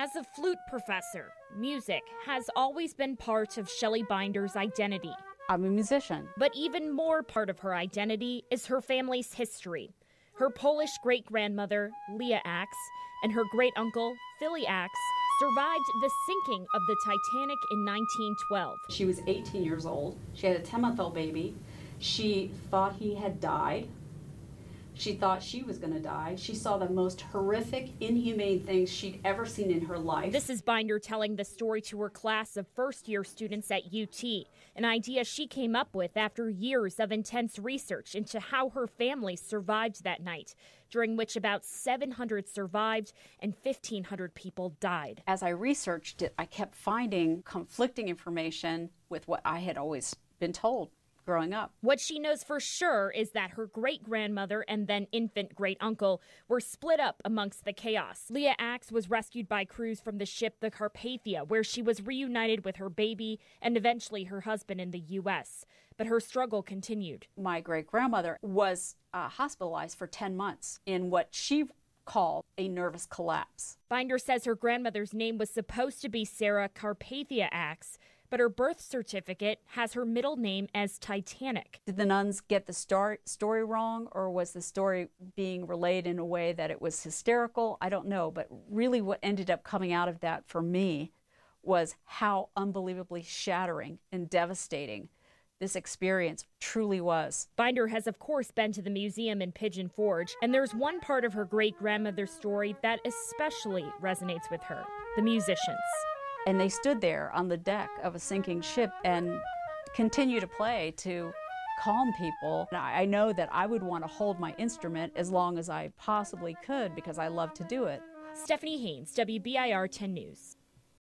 As a flute professor, music has always been part of Shelley Binder's identity. I'm a musician. But even more part of her identity is her family's history. Her Polish great-grandmother, Leah Axe, and her great-uncle, Philly Axe, survived the sinking of the Titanic in 1912. She was 18 years old. She had a 10-month-old baby. She thought he had died. She thought she was going to die. She saw the most horrific, inhumane things she'd ever seen in her life. This is Binder telling the story to her class of first-year students at UT, an idea she came up with after years of intense research into how her family survived that night, during which about 700 survived and 1,500 people died. As I researched it, I kept finding conflicting information with what I had always been told growing up. What she knows for sure is that her great-grandmother and then infant great-uncle were split up amongst the chaos. Leah Axe was rescued by crews from the ship the Carpathia, where she was reunited with her baby and eventually her husband in the U.S. But her struggle continued. My great-grandmother was hospitalized for 10 months in what she called a nervous collapse. Binder says her grandmother's name was supposed to be Sarah Carpathia Axe, but her birth certificate has her middle name as Titanic. Did the nuns get the story wrong, or was the story being relayed in a way that it was hysterical? I don't know, but really what ended up coming out of that for me was how unbelievably shattering and devastating this experience truly was. Binder has, of course, been to the museum in Pigeon Forge, and there's one part of her great-grandmother's story that especially resonates with her: the musicians. And they stood there on the deck of a sinking ship and continued to play to calm people. And I know that I would want to hold my instrument as long as I possibly could because I love to do it. Stephanie Haynes, WBIR 10 News.